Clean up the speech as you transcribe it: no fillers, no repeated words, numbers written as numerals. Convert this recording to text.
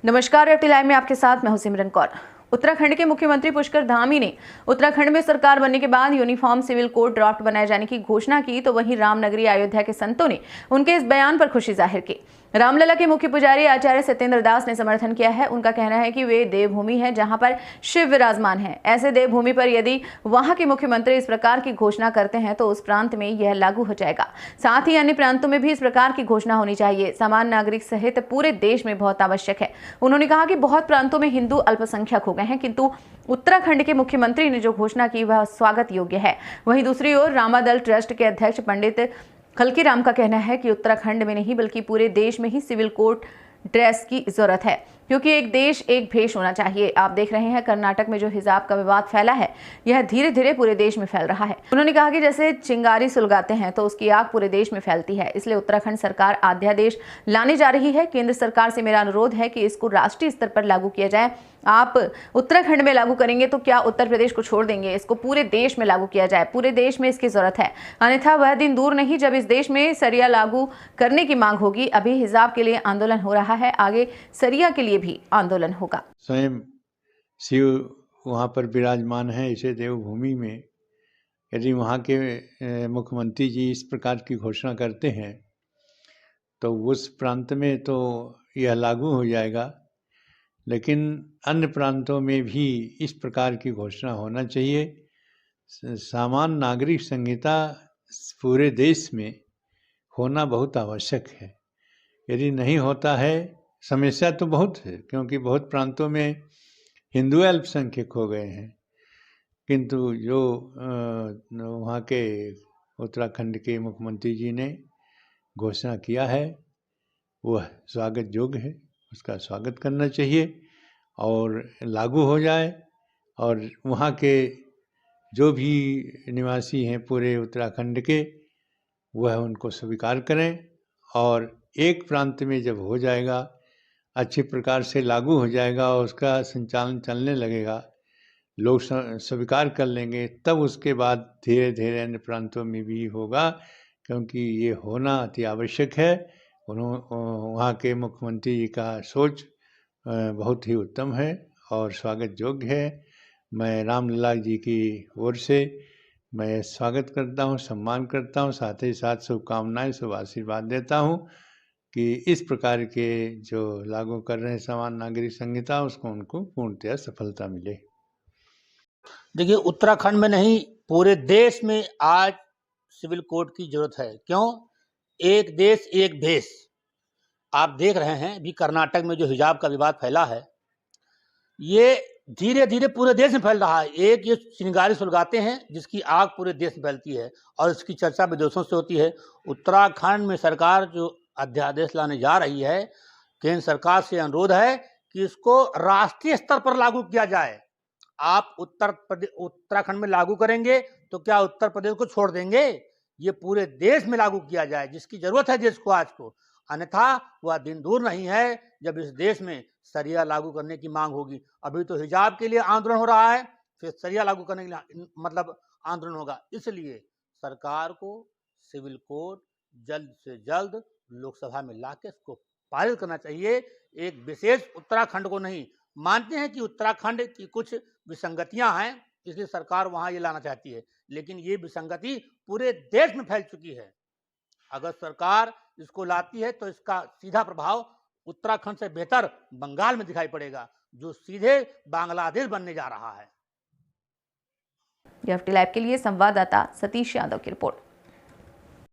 नमस्कार, FT live में आपके साथ मैं हूं सिमरन कौर। उत्तराखंड के मुख्यमंत्री पुष्कर धामी ने उत्तराखंड में सरकार बनने के बाद यूनिफॉर्म सिविल कोड ड्राफ्ट बनाए जाने की घोषणा की, तो वहीं रामनगरी अयोध्या के संतों ने उनके इस बयान पर खुशी जाहिर की। रामलला के मुख्य पुजारी आचार्य सत्येंद्र दास ने समर्थन किया है। उनका कहना है कि वे देवभूमि है जहां पर शिव विराजमान है। ऐसे देवभूमि पर यदि वहां के मुख्यमंत्री इस प्रकार की घोषणा करते हैं तो उस प्रांत में यह लागू हो जाएगा। साथ ही अन्य प्रांतों में भी इस प्रकार की घोषणा होनी चाहिए। समान नागरिक सहित पूरे देश में बहुत आवश्यक है। उन्होंने कहा कि बहुत प्रांतों में हिंदू अल्पसंख्यक हो गए हैं, किंतु उत्तराखंड के मुख्यमंत्री ने जो घोषणा की वह स्वागत योग्य है। वहीं दूसरी ओर रामादल ट्रस्ट के अध्यक्ष पंडित खलकीराम का कहना है कि उत्तराखंड में नहीं बल्कि पूरे देश में ही सिविल कोड ड्रेस की जरूरत है, क्योंकि एक देश एक भेष होना चाहिए। आप देख रहे हैं कर्नाटक में जो हिजाब का विवाद फैला है, यह धीरे धीरे पूरे देश में फैल रहा है। उन्होंने कहा कि जैसे चिंगारी सुलगाते हैं तो उसकी आग पूरे देश में फैलती है, इसलिए उत्तराखंड सरकार अध्यादेश लाने जा रही है। केंद्र सरकार से मेरा अनुरोध है कि इसको राष्ट्रीय स्तर पर लागू किया जाए। आप उत्तराखंड में लागू करेंगे तो क्या उत्तर प्रदेश को छोड़ देंगे? इसको पूरे देश में लागू किया जाए। पूरे देश में इसकी जरूरत है, अन्यथा वह दिन दूर नहीं जब इस देश में सरिया लागू करने की मांग होगी। अभी हिजाब के लिए आंदोलन हो रहा है, आगे सरिया के लिए भी आंदोलन होगा। स्वयं शिव वहाँ पर विराजमान है, इसे देवभूमि में यदि वहाँ के मुख्यमंत्री जी इस प्रकार की घोषणा करते हैं तो उस प्रांत में तो यह लागू हो जाएगा, लेकिन अन्य प्रांतों में भी इस प्रकार की घोषणा होना चाहिए। समान नागरिक संहिता पूरे देश में होना बहुत आवश्यक है। यदि नहीं होता है, समस्या तो बहुत है, क्योंकि बहुत प्रांतों में हिंदू अल्पसंख्यक हो गए हैं, किंतु जो वहाँ के उत्तराखंड के मुख्यमंत्री जी ने घोषणा किया है वह स्वागत योग्य है। उसका स्वागत करना चाहिए और लागू हो जाए, और वहाँ के जो भी निवासी हैं पूरे उत्तराखंड के, वह उनको स्वीकार करें। और एक प्रांत में जब हो जाएगा, अच्छी प्रकार से लागू हो जाएगा और उसका संचालन चलने लगेगा, लोग स्वीकार कर लेंगे, तब उसके बाद धीरे धीरे अन्य प्रांतों में भी होगा, क्योंकि ये होना अति आवश्यक है। वहाँ के मुख्यमंत्री जी का सोच बहुत ही उत्तम है और स्वागत योग्य है। मैं रामलला जी की ओर से मैं स्वागत करता हूँ, सम्मान करता हूँ, साथ ही साथ शुभकामनाएं, शुभ आशीर्वाद देता हूँ कि इस प्रकार के जो लागू कर रहे हैं समान नागरिक संहिता, उसको उनको पूर्णतया सफलता मिले। देखिए, उत्तराखंड में नहीं पूरे देश में आज सिविल कोड की जरूरत है। क्यों? एक देश एक भेष। आप देख रहे हैं भी कर्नाटक में जो हिजाब का विवाद फैला है, ये धीरे धीरे पूरे देश में फैल रहा है। एक ये चिंगारी सुलगाते हैं जिसकी आग पूरे देश में फैलती है और इसकी चर्चा विदेशों से होती है। उत्तराखंड में सरकार जो अध्यादेश लाने जा रही है, केंद्र सरकार से अनुरोध है कि इसको राष्ट्रीय स्तर पर लागू किया जाए। आप उत्तराखंड में लागू करेंगे तो क्या उत्तर प्रदेश को छोड़ देंगे? ये पूरे देश में लागू किया जाए, जिसकी जरूरत है देश को आज को, अन्यथा वह दिन दूर नहीं है जब इस देश में सरिया लागू करने की मांग होगी। अभी तो हिजाब के लिए आंदोलन हो रहा है, फिर सरिया लागू करने के लिए मतलब आंदोलन होगा। इसलिए सरकार को सिविल कोड जल्द से जल्द लोकसभा में लाके इसको पारित करना चाहिए। एक विशेष उत्तराखंड को नहीं, मानते हैं कि उत्तराखंड की कुछ विसंगतियां हैं, इसलिए सरकार वहां ये लाना चाहती है, लेकिन ये विसंगति पूरे देश में फैल चुकी है। अगर सरकार इसको लाती है तो इसका सीधा प्रभाव उत्तराखंड से बेहतर बंगाल में दिखाई पड़ेगा, जो सीधे बांग्लादेश बनने जा रहा है। एफटी लाइव के लिए संवाददाता सतीश यादव की रिपोर्ट।